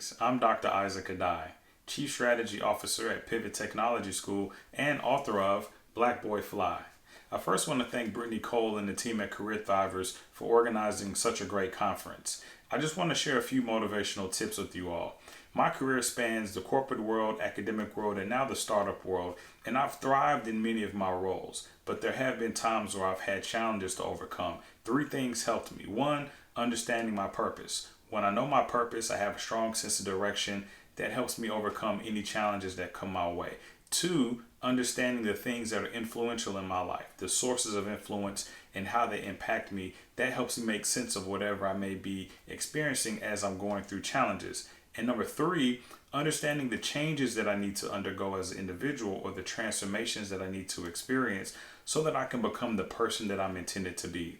Greetings. I'm Dr. Isaac Adai, Chief Strategy Officer at Pivot Technology School and author of Black Boy Fly. I first want to thank Brittany Cole and the team at Career Thrivers for organizing such a great conference. I just want to share a few motivational tips with you all. My career spans the corporate world, academic world, and now the startup world, and I've thrived in many of my roles. But there have been times where I've had challenges to overcome. Three things helped me. One, understanding my purpose. When I know my purpose, I have a strong sense of direction that helps me overcome any challenges that come my way. Two, understanding the things that are influential in my life, the sources of influence and how they impact me. That helps me make sense of whatever I may be experiencing as I'm going through challenges. And number three, understanding the changes that I need to undergo as an individual or the transformations that I need to experience so that I can become the person that I'm intended to be.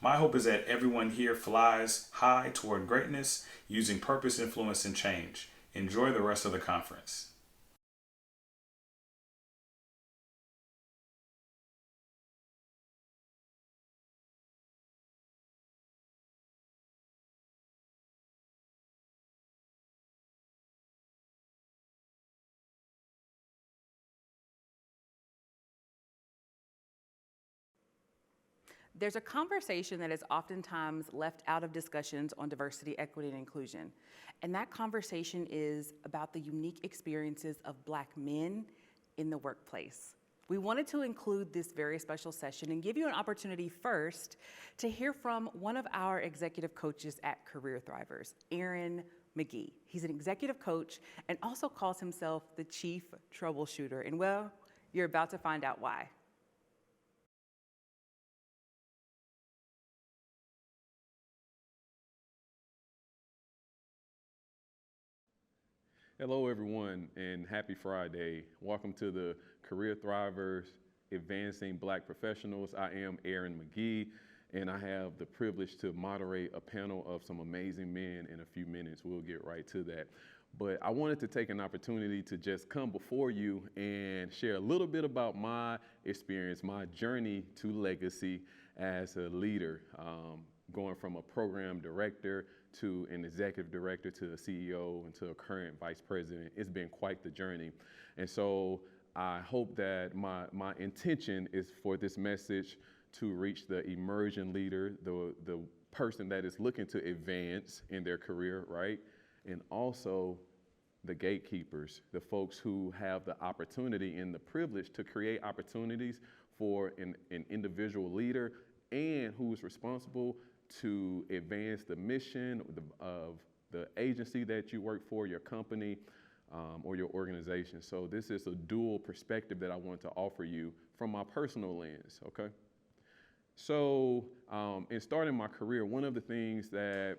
My hope is that everyone here flies high toward greatness using purpose, influence, and change. Enjoy the rest of the conference. There's a conversation that is oftentimes left out of discussions on diversity, equity, and inclusion. And that conversation is about the unique experiences of Black men in the workplace. We wanted to include this very special session and give you an opportunity first to hear from one of our executive coaches at Career Thrivers, Aaron McGee. He's an executive coach and also calls himself the chief troubleshooter. And well, you're about to find out why. Hello, everyone, and happy Friday. Welcome to the Career Thrivers Advancing Black Professionals. I am Aaron McGee, and I have the privilege to moderate a panel of some amazing men in a few minutes. We'll get right to that. But I wanted to take an opportunity to just come before you and share a little bit about my experience, my journey to legacy as a leader, going from a program director to an executive director to a CEO and to a current vice president. It's been quite the journey. And so I hope that my intention is for this message to reach the emerging leader, the person that is looking to advance in their career, right? And also the gatekeepers, the folks who have the opportunity and the privilege to create opportunities for an individual leader and who is responsible to advance the mission of the agency that you work for, your company, or your organization. So this is a dual perspective that I want to offer you from my personal lens, okay? So in starting my career, one of the things that,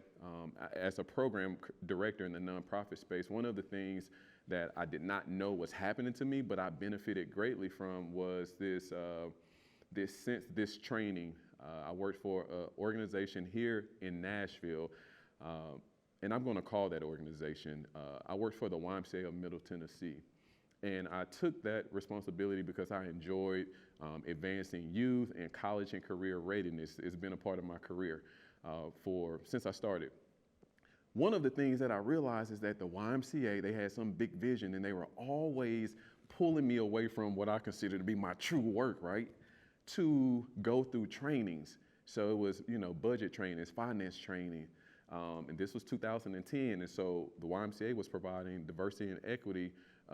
as a program director in the nonprofit space, one of the things that I did not know was happening to me, but I benefited greatly from was this training. I worked for an organization here in Nashville, and I'm going to call that organization. I worked for the YMCA of Middle Tennessee, and I took that responsibility because I enjoyed advancing youth and college and career readiness. It's been a part of my career since I started. One of the things that I realized is that the YMCA, they had some big vision, and they were always pulling me away from what I consider to be my true work, right? To go through trainings. So it was, budget trainings, finance training. And this was 2010. And so the YMCA was providing diversity and equity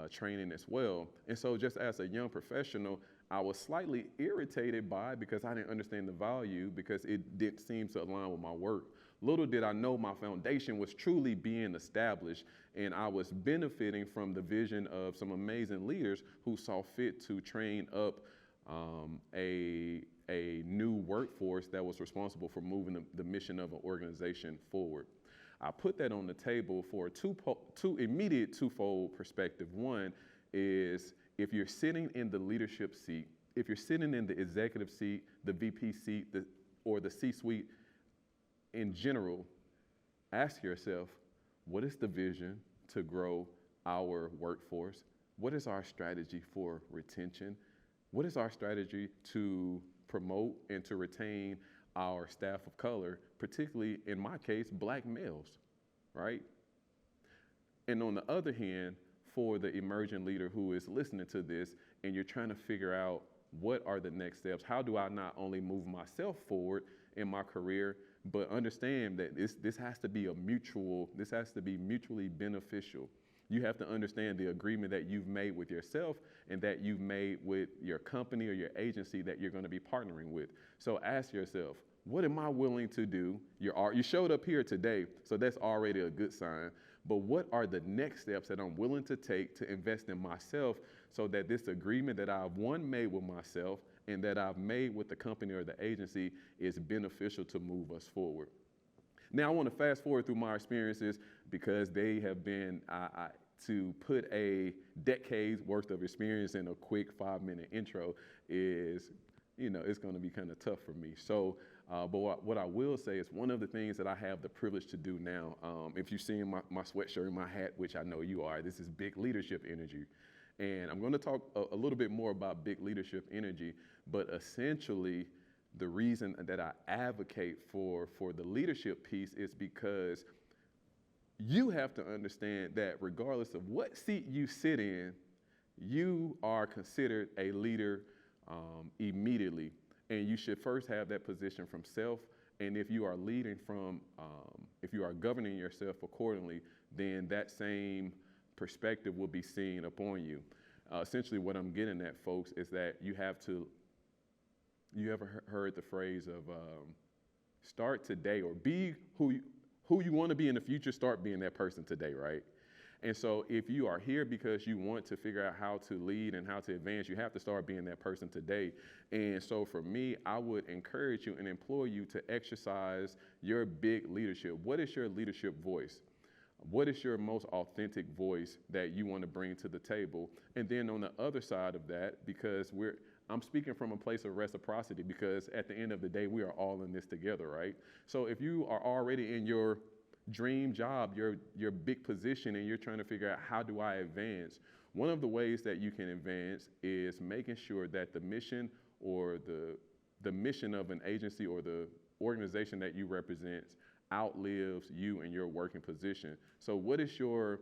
training as well. And so just as a young professional, I was slightly irritated by it because I didn't understand the value because it didn't seem to align with my work. Little did I know my foundation was truly being established, and I was benefiting from the vision of some amazing leaders who saw fit to train up a new workforce that was responsible for moving the mission of an organization forward. I put that on the table for a immediate twofold perspective. One is if you're sitting in the leadership seat, if you're sitting in the executive seat, the VP seat, or the C-suite in general, ask yourself, what is the vision to grow our workforce? What is our strategy for retention? What is our strategy to promote and to retain our staff of color, particularly in my case, Black males, right? And on the other hand, for the emerging leader who is listening to this and you're trying to figure out what are the next steps, how do I not only move myself forward in my career, but understand that this has to be mutually beneficial. You have to understand the agreement that you've made with yourself and that you've made with your company or your agency that you're going to be partnering with. So ask yourself, what am I willing to do? You showed up here today, so that's already a good sign. But what are the next steps that I'm willing to take to invest in myself so that this agreement that I've made with myself and that I've made with the company or the agency is beneficial to move us forward? Now, I want to fast forward through my experiences because they have been, to put a decade's worth of experience in a quick 5-minute intro is, it's going to be kind of tough for me. So, but what I will say is one of the things that I have the privilege to do now, if you've seen my sweatshirt and my hat, which I know you are, this is Big Leadership Energy. And I'm going to talk a little bit more about Big Leadership Energy, but essentially, the reason that I advocate for the leadership piece is because you have to understand that regardless of what seat you sit in, you are considered a leader immediately. And you should first have that position from self. And if you are leading from, if you are governing yourself accordingly, then that same perspective will be seen upon you. Essentially what I'm getting at, folks, is that you ever heard the phrase of start today, or be who you want to be in the future, start being that person today, right? And so if you are here because you want to figure out how to lead and how to advance, you have to start being that person today. And so for me, I would encourage you and implore you to exercise your big leadership. What is your leadership voice? What is your most authentic voice that you want to bring to the table? And then on the other side of that, because I'm speaking from a place of reciprocity, because at the end of the day, we are all in this together, right? So if you are already in your dream job, your big position, and you're trying to figure out how do I advance, one of the ways that you can advance is making sure that the mission or the mission of an agency or the organization that you represent outlives you and your working position. So what is your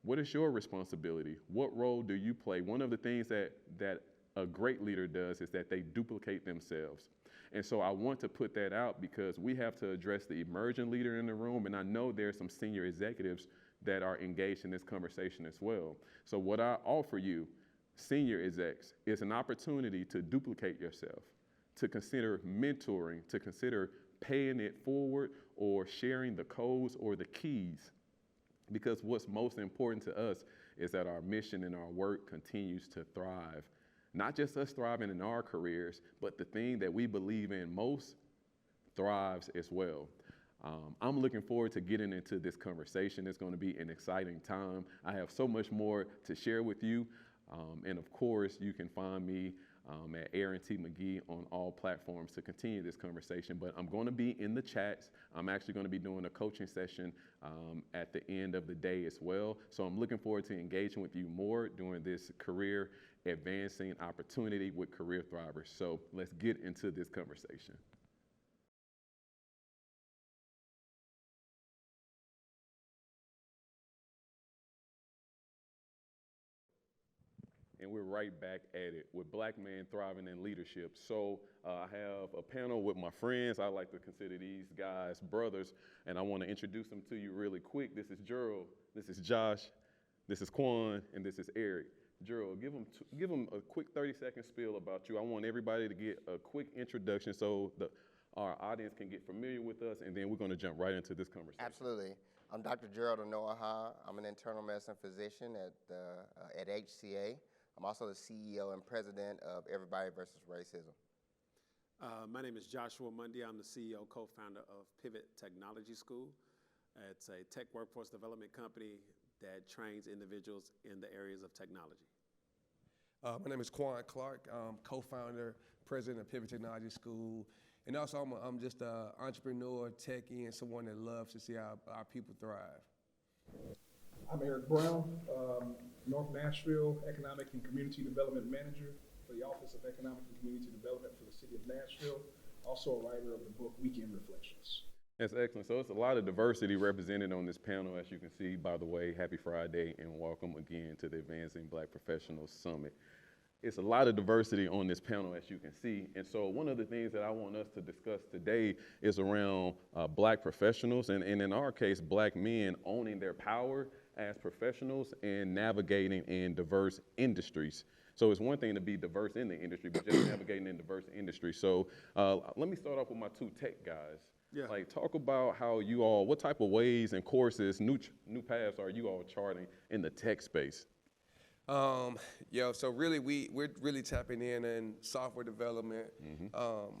responsibility? What role do you play? One of the things that a great leader does is that they duplicate themselves. And so I want to put that out because we have to address the emerging leader in the room, and I know there's some senior executives that are engaged in this conversation as well. So what I offer you, senior execs, is an opportunity to duplicate yourself, to consider mentoring, to consider paying it forward or sharing the codes or the keys. Because what's most important to us is that our mission and our work continues to thrive. Not just us thriving in our careers, but the thing that we believe in most thrives as well. I'm looking forward to getting into this conversation. It's going to be an exciting time. I have so much more to share with you. And of course, you can find me at Aaron T. McGee on all platforms to continue this conversation. But I'm going to be in the chats. I'm actually going to be doing a coaching session at the end of the day as well. So I'm looking forward to engaging with you more during this career advancing opportunity with Career Thrivers. So let's get into this conversation. And we're right back at it with Black Men Thriving in Leadership. So I have a panel with my friends. I like to consider these guys brothers, and I want to introduce them to you really quick. This is Gerald, this is Josh, this is Quan, and this is Eric. Gerald, give them a quick 30-second spiel about you. I want everybody to get a quick introduction so our audience can get familiar with us, and then we're going to jump right into this conversation. Absolutely. I'm Dr. Gerald Onoaha. I'm an internal medicine physician at HCA. I'm also the CEO and president of Everybody Versus Racism. My name is Joshua Mundy. I'm the CEO, co-founder of Pivot Technology School. It's a tech workforce development company that trains individuals in the areas of technology. My name is Quan Clark. I'm co-founder, president of Pivot Technology School. And also I'm just an entrepreneur, techie, and someone that loves to see our people thrive. I'm Eric Brown, North Nashville Economic and Community Development Manager for the Office of Economic and Community Development for the City of Nashville, also a writer of the book Weekend Reflections. That's excellent. So it's a lot of diversity represented on this panel, as you can see. By the way, happy Friday and welcome again to the Advancing Black Professionals Summit. It's a lot of diversity on this panel, as you can see. And so one of the things that I want us to discuss today is around black professionals, and in our case, black men owning their power as professionals and navigating in diverse industries. So it's one thing to be diverse in the industry, but just navigating in diverse industries. So let me start off with my two tech guys. Yeah. Like, talk about how you all, what type of ways and courses, new paths are you all charting in the tech space? So really we're really tapping in software development.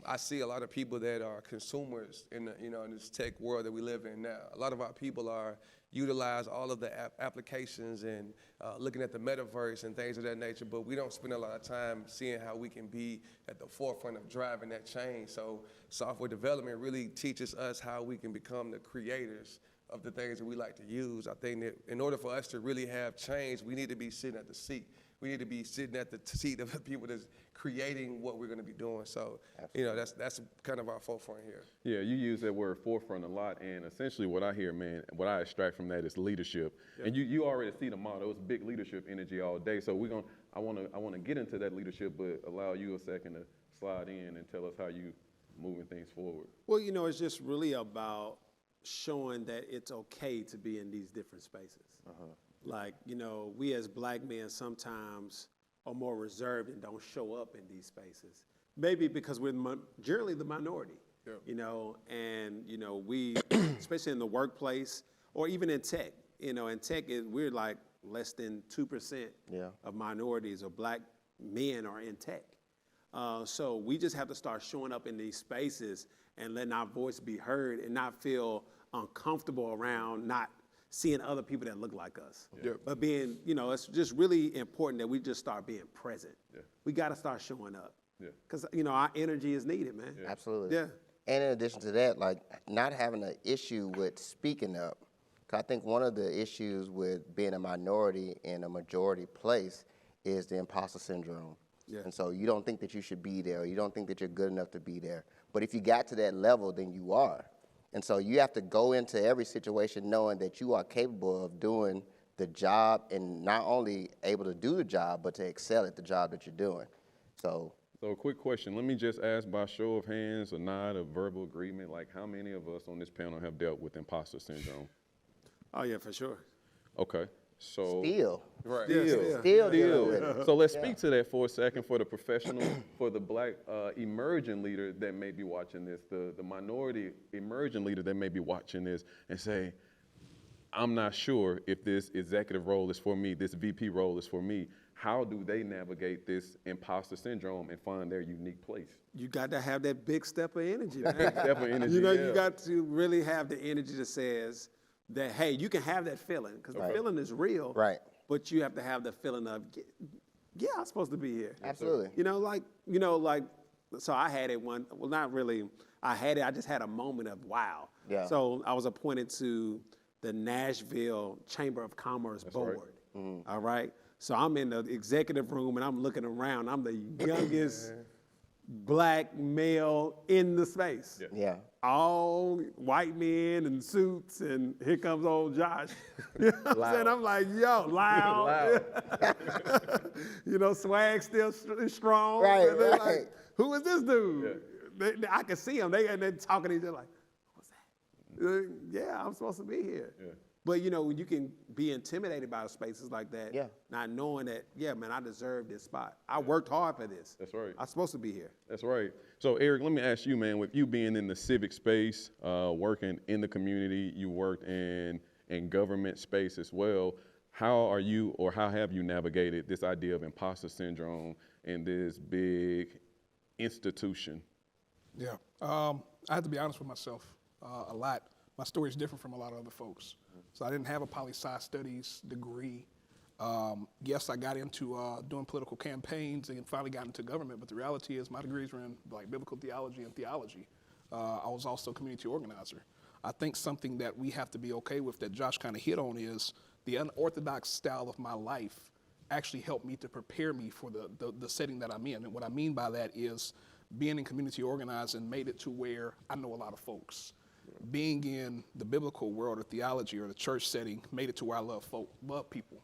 I see a lot of people that are consumers in the, in this tech world that we live in now. A lot of our people are utilize all of the applications and looking at the metaverse and things of that nature, but we don't spend a lot of time seeing how we can be at the forefront of driving that change. So software development really teaches us how we can become the creators of the things that we like to use. I think that in order for us to really have change, we need to be sitting at the seat. We need to be sitting at the seat of the people that's creating what we're going to be doing. So, that's kind of our forefront here. Yeah, you use that word forefront a lot, and essentially what I hear, man, what I extract from that is leadership. Yeah. And you already see the model. It's big leadership energy all day. So I want to get into that leadership, but allow you a second to slide in and tell us how you moving things forward. Well, it's just really about showing that it's okay to be in these different spaces. Like, we as black men sometimes are more reserved and don't show up in these spaces. Maybe because we're generally the minority, and, we, especially in the workplace or even in tech, in tech, we're like less than 2% of minorities or black men are in tech. So we just have to start showing up in these spaces and letting our voice be heard and not feel uncomfortable around not seeing other people that look like us. Yeah. But being, it's just really important that we just start being present. Yeah. We got to start showing up. Yeah. Because, our energy is needed, man. Yeah. Absolutely. Yeah. And in addition to that, like not having an issue with speaking up. 'Cause I think one of the issues with being a minority in a majority place is the imposter syndrome. Yeah. And so you don't think that you should be there, or you don't think that you're good enough to be there. But if you got to that level, then you are. And so you have to go into every situation knowing that you are capable of doing the job and not only able to do the job, but to excel at the job that you're doing. So a quick question. Let me just ask by show of hands, a nod of verbal agreement, like how many of us on this panel have dealt with imposter syndrome? Oh, yeah, for sure. Okay. So still. Right. Still dealing with it. So let's speak to that for a second for the professional, for the black emerging leader that may be watching this, the minority emerging leader that may be watching this and say, I'm not sure if this executive role is for me, this VP role is for me. How do they navigate this imposter syndrome and find their unique place? You got to have that big step of energy, man. Step of energy, You got to really have the energy that says that, hey, you can have that feeling, because the feeling is real. Right. But you have to have the feeling of, yeah, I'm supposed to be here. Absolutely. So I had it not really, I just had a moment of wow. Yeah. So I was appointed to the Nashville Chamber of Commerce board. Mm-hmm. All right. So I'm in the executive room and I'm looking around. I'm the youngest black male in the space. Yeah. All white men in suits, and here comes old Josh. You know what I'm saying? I'm like, yo, loud. Swag still strong. Right, And they're right. like, who is this dude? I can see them. They're talking to each other like, what's that? Yeah, I'm supposed to be here. Yeah. But, you can be intimidated by spaces like that, Yeah. not knowing that, yeah, man, I deserve this spot. I worked hard for this. That's right. I'm supposed to be here. That's right. So, Eric, let me ask you, man, with you being in the civic space, working in the community, you worked in government space as well. How are you, or how have you navigated this idea of imposter syndrome in this big institution? Yeah, I have to be honest with myself a lot. My story is different from a lot of other folks. So I didn't have a poli-sci studies degree. Yes, I got into doing political campaigns and finally got into government, but the reality is my degrees were in like biblical theology and theology. I was also a community organizer. I think something that we have to be okay with that Josh kind of hit on is the unorthodox style of my life actually helped me to prepare me for the setting that I'm in. And what I mean by that is being in community organizing made it to where I know a lot of folks. being in the biblical world or theology or the church setting made it to where I love people.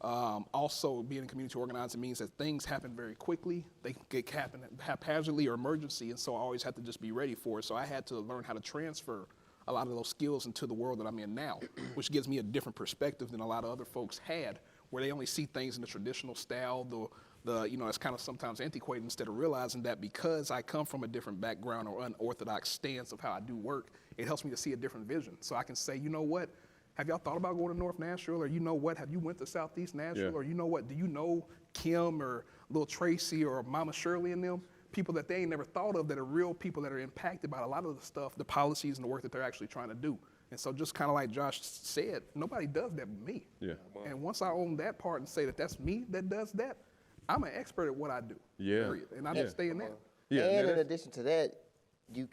Also, being in community organizing means that things happen very quickly. They can happen haphazardly or emergency, and so I always have to just be ready for it. So I had to learn how to transfer a lot of those skills into the world that I'm in now, which gives me a different perspective than a lot of other folks had, where they only see things in the traditional style, it's kind of sometimes antiquated, instead of realizing that because I come from a different background or unorthodox stance of how I do work, it helps me to see a different vision. So I can say, you know what? Have y'all thought about going to North Nashville? Or you know what? Have you went to Southeast Nashville? Yeah. Or you know what? Do you know Kim or Lil Tracy or Mama Shirley and them? People that they ain't never thought of that are real people that are impacted by a lot of the stuff, the policies and the work that they're actually trying to do. And so just kind of like Josh said, nobody does that but me. Yeah. And once I own that part and say that that's me that does that, I'm an expert at what I do. Yeah. Period. And I just stay in that. Yeah, And now in addition to that, you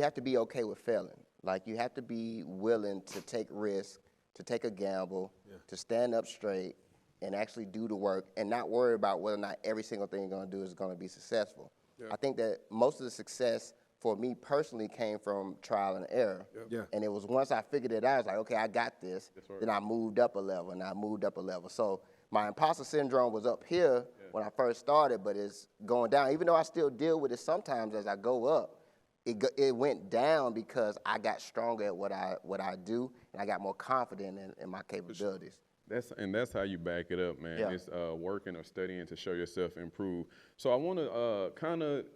have to be okay with failing. Like, you have to be willing to take risks, to take a gamble, to stand up straight and actually do the work and not worry about whether or not every single thing you're going to do is going to be successful. I think that most of the success for me personally came from trial and error. Yeah. And it was once I figured it out, I was like, okay, I got this. Then I moved up a level and I moved up a level. So my imposter syndrome was up here when I first started, but it's going down. Even though I still deal with it sometimes as I go up, it went down because I got stronger at what I do, and I got more confident in my capabilities. That's how you back it up, man. Yeah. It's working or studying to show yourself improve. So I want to kind of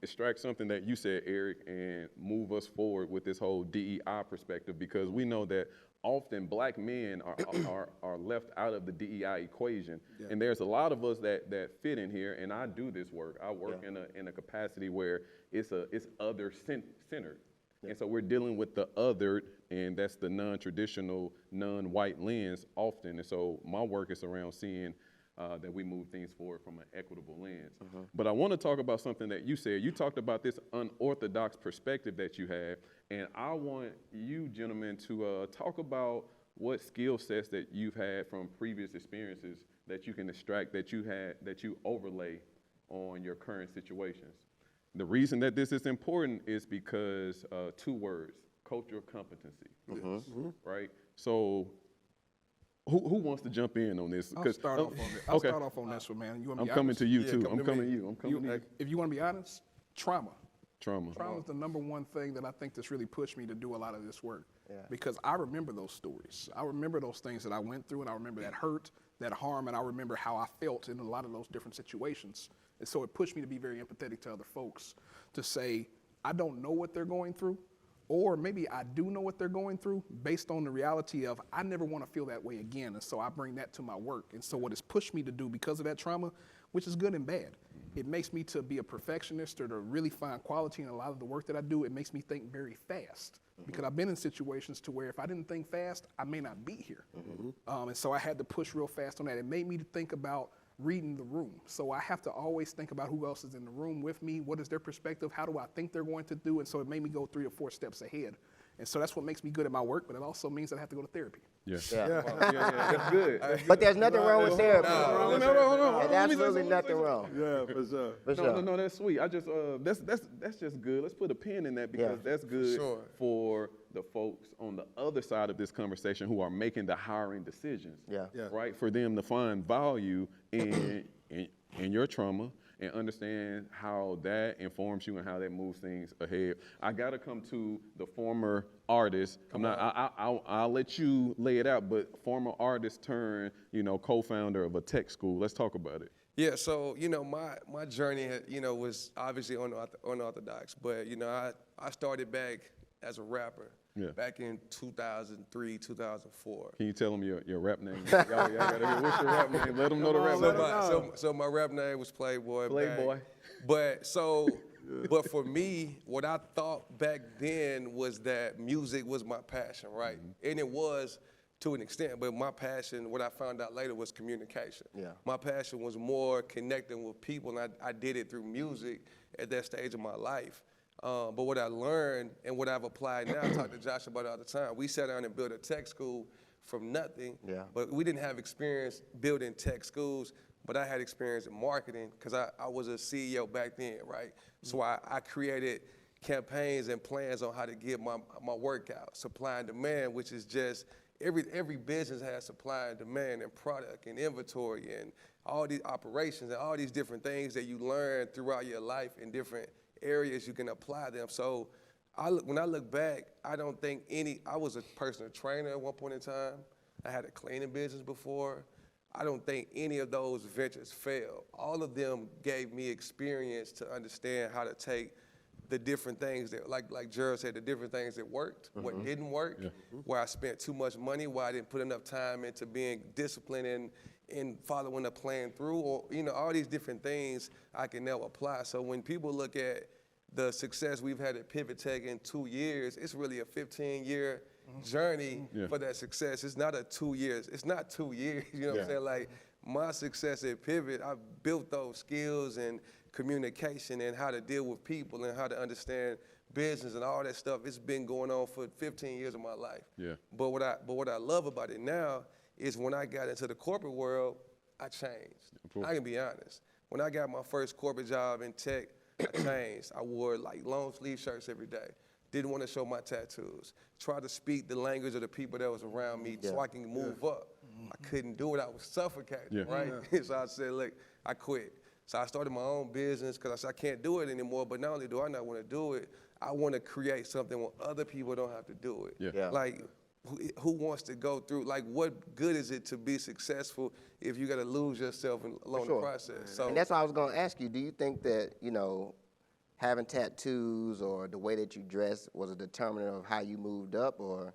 extract something that you said, Eric, and move us forward with this whole DEI perspective, because we know that often black men are left out of the DEI equation. Yeah. And there's a lot of us that fit in here, and I do this work. I work in a capacity where it's other centered. Yeah. And so we're dealing with the othered, and that's the non-traditional, non-white lens often. And so my work is around seeing that we move things forward from an equitable lens. But I want to talk about something that you said. You talked about this unorthodox perspective that you have, and I want you gentlemen to talk about what skill sets that you've had from previous experiences that you can extract, that you overlay on your current situations. The reason that this is important is because 2 words: cultural competency. Right? So who wants to jump in on this? I'll start off on this. I'll start off on this one, man. You want I'm be coming honest? to you Yeah, too. come I'm to coming me. to you. I'm coming to you. If you want to be honest, trauma. Trauma. Trauma is the number one thing that I think that's really pushed me to do a lot of this work. Yeah. Because I remember those stories. I remember those things that I went through, and I remember that hurt, that harm, and I remember how I felt in a lot of those different situations. And so it pushed me to be very empathetic to other folks, to say, I don't know what they're going through, or maybe I do know what they're going through based on the reality of I never want to feel that way again. And so I bring that to my work. And so what it's pushed me to do because of that trauma, which is good and bad, it makes me to be a perfectionist or to really find quality in a lot of the work that I do. It makes me think very fast because I've been in situations to where if I didn't think fast, I may not be here. And so I had to push real fast on that. It made me think about reading the room. So I have to always think about who else is in the room with me. What is their perspective? How do I think they're going to do? And so it made me go 3 or 4 steps ahead. And so that's what makes me good at my work, but it also means that I have to go to therapy. Yeah. Yeah. That's good. But there's nothing wrong with therapy. No. There's absolutely nothing wrong. Yeah, for sure. For sure. No, that's sweet. I just that's just good. Let's put a pin in that because that's good for the folks on the other side of this conversation who are making the hiring decisions. Yeah. Right? For them to find value in your trauma and understand how that informs you and how that moves things ahead. I gotta come to the former artist. I'll let you lay it out, but former artist turned, co-founder of a tech school. Let's talk about it. Yeah, so my journey, was obviously unorthodox, but I started back as a rapper back in 2003, 2004. Can you tell them your rap name? Y'all gotta hear what's your rap name. Let them know the rap name. So my rap name was Playboy. Playboy. But for me, what I thought back then was that music was my passion, right? And it was to an extent, but my passion, what I found out later, was communication. Yeah. My passion was more connecting with people, and I did it through music at that stage of my life. But what I learned and what I've applied now, I talk to Josh about it all the time. We sat down and built a tech school from nothing, but we didn't have experience building tech schools, but I had experience in marketing because I was a CEO back then, right? So I created campaigns and plans on how to get my workout, supply and demand, which is just every business has supply and demand and product and inventory and all these operations and all these different things that you learn throughout your life in different areas you can apply them. So when I look back, I don't think I was a personal trainer at one point in time. I had a cleaning business before. I don't think any of those ventures failed. All of them gave me experience to understand how to take the different things that, like Gerald said, the different things that worked, what didn't work, where I spent too much money, where I didn't put enough time into being disciplined and following a plan through, or all these different things I can now apply. So when people look at the success we've had at Pivot Tech in 2 years, it's really a 15-year journey for that success. It's not 2 years. It's not 2 years. You know what I'm saying? Like my success at Pivot, I built those skills and communication and how to deal with people and how to understand business and all that stuff. It's been going on for 15 years of my life. Yeah. But what I love about it now is when I got into the corporate world, I changed. I can be honest. When I got my first corporate job in tech, I changed. I wore like long sleeve shirts every day. Didn't want to show my tattoos. Tried to speak the language of the people that was around me so I can move up. I couldn't do it. I was suffocating, right? So I said, look, I quit. So I started my own business because I said I can't do it anymore. But not only do I not want to do it, I want to create something where other people don't have to do it. Like, who wants to go through, like, what good is it to be successful if you got to lose yourself along the process? So, and that's what I was going to ask you. Do you think that, having tattoos or the way that you dress was a determinant of how you moved up, or?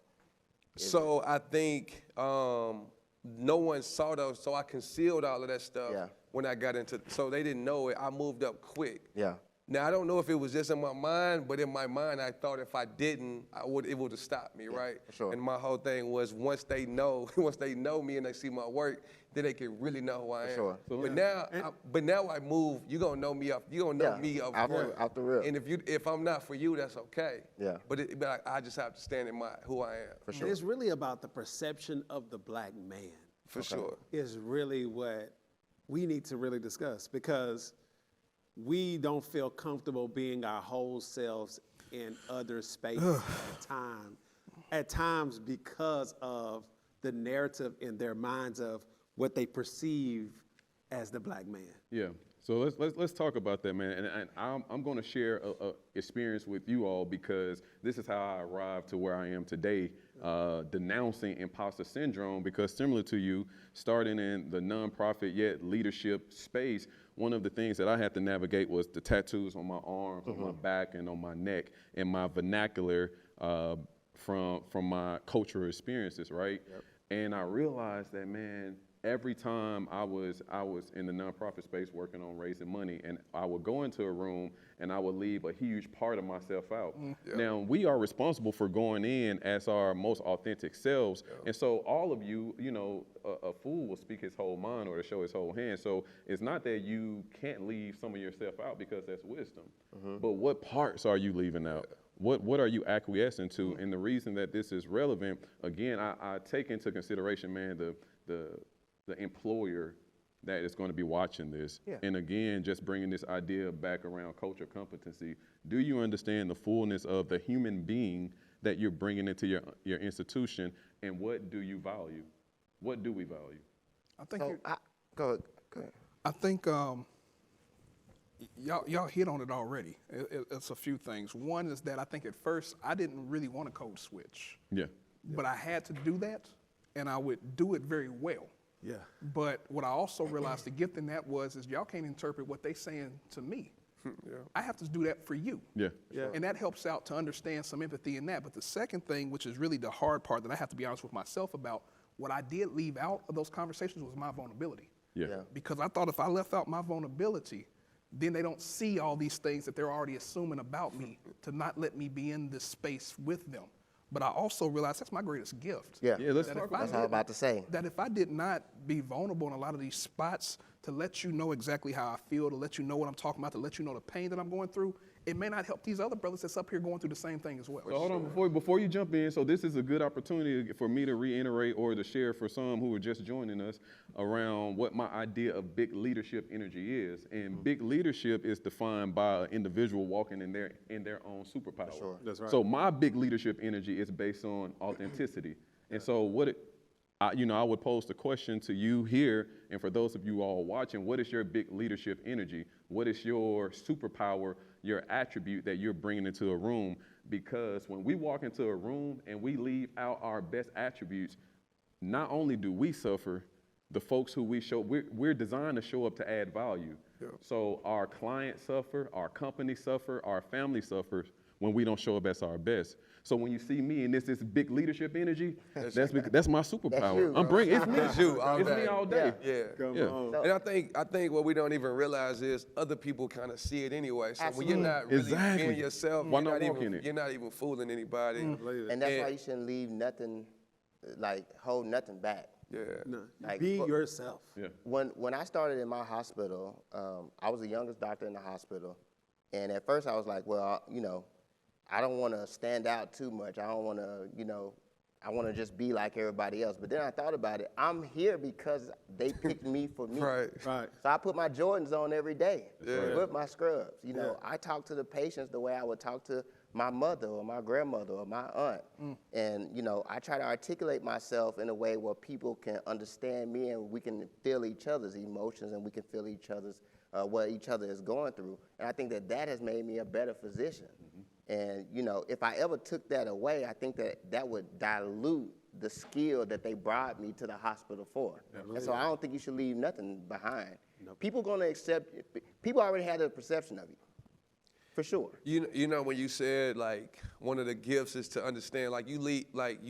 So I think no one saw those, so I concealed all of that stuff when I got into, so they didn't know it. I moved up quick. Yeah. Now, I don't know if it was just in my mind, but in my mind, I thought if I didn't, it would have stopped me, right? Sure. And my whole thing was once they know me and they see my work, then they can really know who I am. Sure. But now I move, you're gonna know me up. You're gonna know me up front. Out the real. And if I'm not for you, that's okay. Yeah. But I just have to stand in who I am. For sure. It's really about the perception of the black man. For sure. Is really what we need to really discuss, because we don't feel comfortable being our whole selves in other spaces at times because of the narrative in their minds of what they perceive as the black man. Yeah. So let's talk about that, man. And I'm going to share a experience with you all, because this is how I arrived to where I am today, denouncing imposter syndrome. Because similar to you, starting in the nonprofit yet leadership space, one of the things that I had to navigate was the tattoos on my arms, on my back, and on my neck, and my vernacular from my cultural experiences, right? Yep. And I realized that, man, every time I was in the nonprofit space working on raising money, and I would go into a room and I would leave a huge part of myself out. Yep. Now, we are responsible for going in as our most authentic selves. Yep. And so all of you, a fool will speak his whole mind or to show his whole hand. So it's not that you can't leave some of yourself out, because that's wisdom. But what parts are you leaving out? What are you acquiescing to? And the reason that this is relevant, again, I take into consideration, man, the employer that is going to be watching this. Yeah. And again, just bringing this idea back around culture competency. Do you understand the fullness of the human being that you're bringing into your institution, and what do you value? What do we value? I think go ahead. I think y'all hit on it already. It's a few things. One is that I think at first I didn't really want a code switch. Yeah. But I had to do that, and I would do it very well. Yeah. But what I also realized the gift in that is y'all can't interpret what they saying to me. Yeah. I have to do that for you. Yeah. Sure. And that helps out to understand some empathy in that. But the second thing, which is really the hard part that I have to be honest with myself about, what I did leave out of those conversations was my vulnerability. Yeah. Because I thought if I left out my vulnerability, then they don't see all these things that they're already assuming about me to not let me be in this space with them. But I also realized that's my greatest gift. Yeah, let's talk about that's what I'm about to say. That if I did not be vulnerable in a lot of these spots to let you know exactly how I feel, to let you know what I'm talking about, to let you know the pain that I'm going through, it may not help these other brothers that's up here going through the same thing as well. So hold on, before you jump in, so this is a good opportunity for me to reiterate or to share for some who are just joining us around what my idea of big leadership energy is. And big leadership is defined by an individual walking in their own superpower. Sure. That's right. So my big leadership energy is based on authenticity. And so I would pose the question to you here, and for those of you all watching, what is your big leadership energy? What is your superpower, your attribute that you're bringing into a room? Because when we walk into a room and we leave out our best attributes, not only do we suffer, the folks who we're designed to show up to add value. Yeah. So our clients suffer, our company suffer, our family suffers when we don't show up as our best. So when you see me and this big leadership energy, that's my superpower. you, I'm bringing it's me. It's you all It's day. me all day. Yeah. Come Yeah. on. And I think what we don't even realize is other people kind of see it anyway. So when you're not really Exactly. being yourself, Why not walk in even, it? you're not even fooling anybody. And that's why you shouldn't leave nothing, like hold nothing back. Yeah. No, Like, be but- yourself. Yeah. When I started in my hospital, I was the youngest doctor in the hospital, and at first I was like, well, I don't want to stand out too much. I don't want to, I want to just be like everybody else. But then I thought about it. I'm here because they picked me for me. Right. Right. So I put my Jordans on every day Yeah. with my scrubs. I talk to the patients the way I would talk to my mother or my grandmother or my aunt. And, I try to articulate myself in a way where people can understand me and we can feel each other's emotions and we can feel each other's, what each other is going through. And I think that has made me a better physician. And, if I ever took that away, I think that would dilute the skill that they brought me to the hospiel for. And so I don't think you should leave nothing behind. People going to accept, people already had a perception of you, for sure. You know when you said like one of the gifts is to understand, like you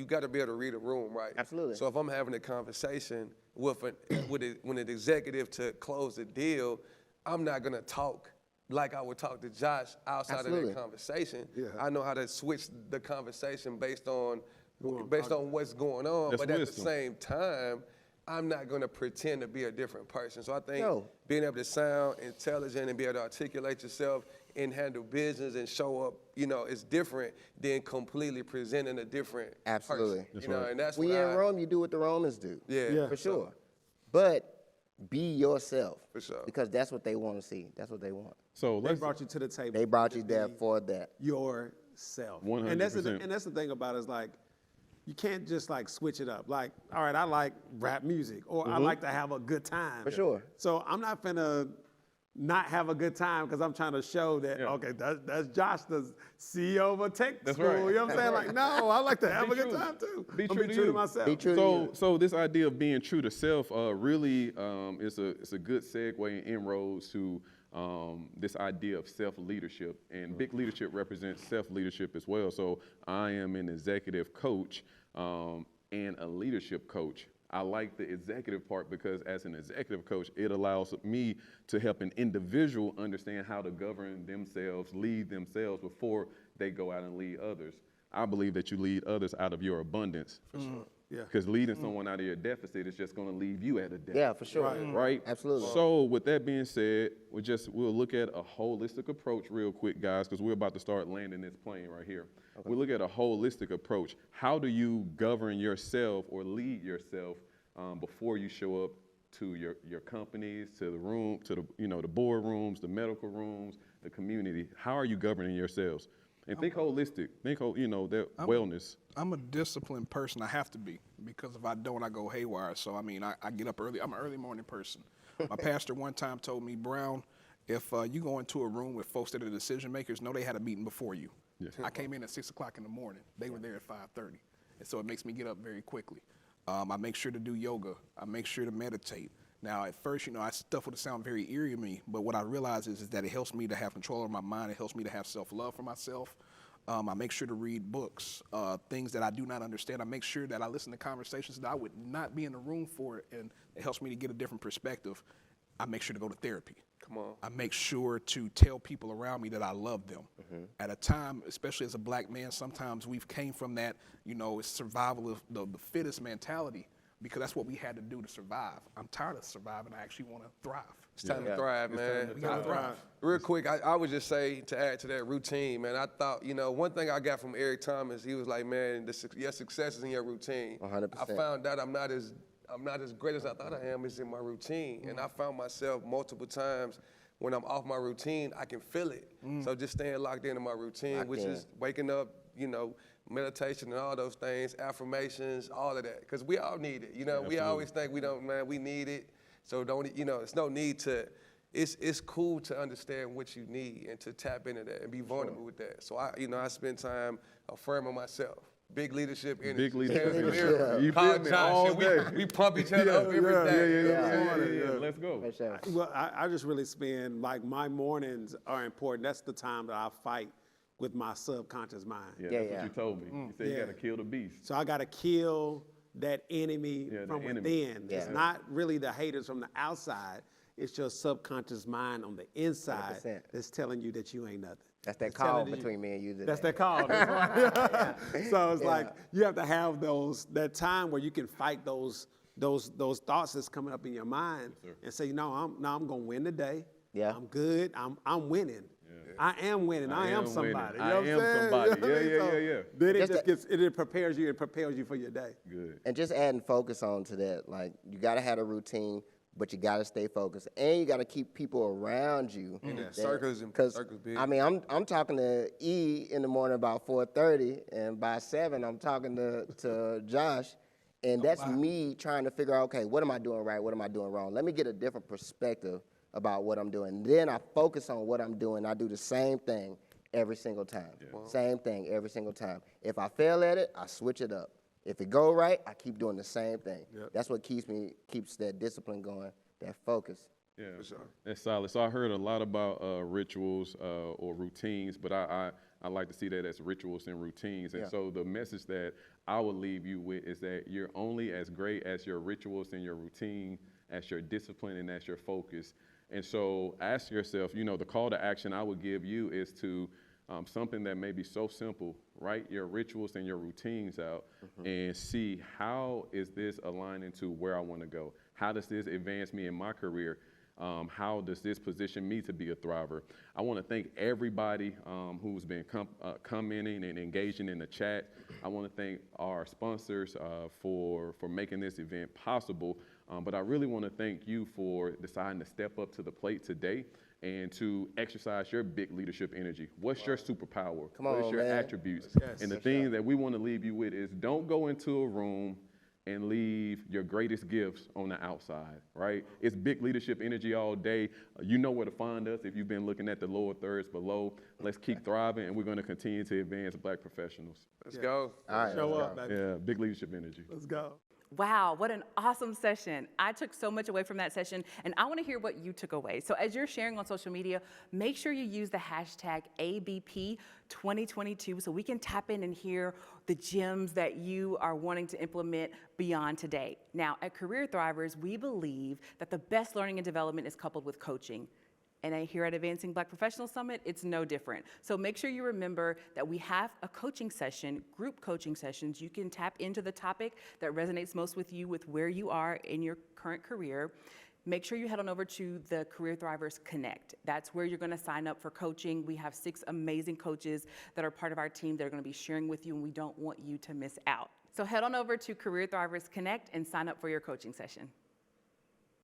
got to be able to read a room, right? Absolutely. So if I'm having a conversation with an executive to close the deal, I'm not gonna talk like I would talk to Josh outside Absolutely. of that conversation. Yeah. I know how to switch the conversation based on what's going on, That's but at the wisdom. same time, I'm not gonna pretend to be a different person. So I think No. being able to sound intelligent and be able to articulate yourself and handle business and show up, is different than completely presenting a different Absolutely. person. And that's When what you're in Rome, you do what the Romans do. Yeah. For sure. But be yourself. For sure. Because that's what they want to see. That's what they want. So They let's brought you to the table. They brought you to there be for that. yourself. 100%. And that's the thing about it is like, you can't just like switch it up. Like, all right, I like rap music or I like to have a good time. For sure. So I'm not finna not have a good time because I'm trying to show that, okay, that's Josh, the CEO of a tech That's school. right. You know what I'm saying? Like, no, I like to have Be a good true. time too. Be I'm true to true you. to myself. Be true to you. So this idea of being true to self really is a good segue and inroads to this idea of self-leadership. And big leadership represents self-leadership as well. So I am an executive coach and a leadership coach. I like the executive part because as an executive coach, it allows me to help an individual understand how to govern themselves, lead themselves before they go out and lead others. I believe that you lead others out of your abundance. For sure. Yeah. Because leading someone out of your deficit is just going to leave you at a deficit. Yeah, for sure. Right? Absolutely. So with that being said, we'll look at a holistic approach real quick, guys, because we're about to start landing this plane right here. We'll look at a holistic approach. How do you govern yourself or lead yourself before you show up to your companies, to the room, to the board rooms, the medical rooms, the community? How are you governing yourselves? And think holistic. Think that wellness. I'm a disciplined person. I have to be, because if I don't, I go haywire. So, I get up early. I'm an early morning person. My pastor one time told me, Brown, if you go into a room with folks that are decision makers, know they had a meeting before you. Yeah. I came in at 6 o'clock in the morning. They were there at 5:30. And so it makes me get up very quickly. I make sure to do yoga. I make sure to meditate. Now, at first, stuff would sound very eerie to me, but what I realize is that it helps me to have control of my mind. It helps me to have self-love for myself. I make sure to read books, things that I do not understand. I make sure that I listen to conversations that I would not be in the room for, and it helps me to get a different perspective. I make sure to go to therapy. Come on. I make sure to tell people around me that I love them. At a time, especially as a black man, sometimes we've came from that, it's survival of the fittest mentality. because that's what we had to do to survive. I'm tired of surviving. I actually want to thrive. It's time to thrive, man. We gotta thrive. Real quick, I would just say, to add to that routine, man, I thought, one thing I got from Eric Thomas, he was like, man, your success is in your routine. 100%. I found out I'm not as great as I thought I am. It's in my routine. And I found myself multiple times when I'm off my routine, I can feel it. So just staying locked into my routine, which is waking up, meditation and all those things, affirmations, all of that. Because we all need it. We always think we don't, man, we need it. So it's no need to, it's cool to understand what you need and to tap into that and be vulnerable with that. So I spend time affirming myself. Big leadership energy. Big leadership energy. You Paul feel me? Johnson, All day. we pump each other up every day. Yeah. Let's go. For sure. Well, I just really spend, like, my mornings are important. That's the time that I fight with my subconscious mind. Yeah, that's what you told me. You said you Yeah. got to kill the beast. So I got to kill that enemy Yeah, the from enemy. within. Yeah. It's not really the haters from the outside. It's your subconscious mind on the inside 100%. that's telling you that you ain't nothing. That's that It's call telling you- between me and you today. That's that call. So it's like you have to have that time where you can fight those thoughts that's coming up in your mind and say, I'm gonna win today. Yeah. I'm good. I'm winning. I am winning. I am winning. somebody. You I know what I'm am saying? somebody. You know what I mean? Yeah. So Then it Just just that- it prepares you for your day. Good. And just adding focus on to that, like you gotta have a routine, but you gotta stay focused, and you gotta keep people around you. Circles big. I mean, I'm talking to E in the morning about 4:30, and by 7 I'm talking to Josh, and that's me trying to figure out, okay, what am I doing right? What am I doing wrong? Let me get a different perspective about what I'm doing. Then I focus on what I'm doing. I do the same thing every single time. Same thing every single time. If I fail at it, I switch it up. If it go right, I keep doing the same thing. That's what keeps that discipline going, that focus. Yeah, that's solid. So I heard a lot about rituals or routines, but I like to see that as rituals and routines. And so the message that I would leave you with is that you're only as great as your rituals and your routine, as your discipline and as your focus. And so ask yourself, the call to action I would give you is to something that may be so simple, write your rituals and your routines out and see how is this aligning to where I want to go? How does this advance me in my career? How does this position me to be a thriver? I want to thank everybody who's been commenting and engaging in the chat. I want to thank our sponsors for making this event possible. But I really want to thank you for deciding to step up to the plate today and to exercise your big leadership energy. What's your superpower? Come on, What's your man. attributes? And the thing that we want to leave you with is don't go into a room and leave your greatest gifts on the outside, right? It's big leadership energy all day. You know where to find us if you've been looking at the lower thirds below. Let's keep thriving, and we're going to continue to advance Black professionals. Let's go. All right, Show let's up, go. baby. Yeah, big leadership energy. Let's go. Wow, what an awesome session. I took so much away from that session, and I want to hear what you took away. So as you're sharing on social media, make sure you use the hashtag ABP2022 so we can tap in and hear the gems that you are wanting to implement beyond today. Now, at Career Thrivers, we believe that the best learning and development is coupled with coaching. And here at Advancing Black Professionals Summit, it's no different. So make sure you remember that we have a coaching session, group coaching sessions. You can tap into the topic that resonates most with you with where you are in your current career. Make sure you head on over to the Career Thrivers Connect. That's where you're gonna sign up for coaching. We have 6 amazing coaches that are part of our team that are gonna be sharing with you, and we don't want you to miss out. So head on over to Career Thrivers Connect and sign up for your coaching session.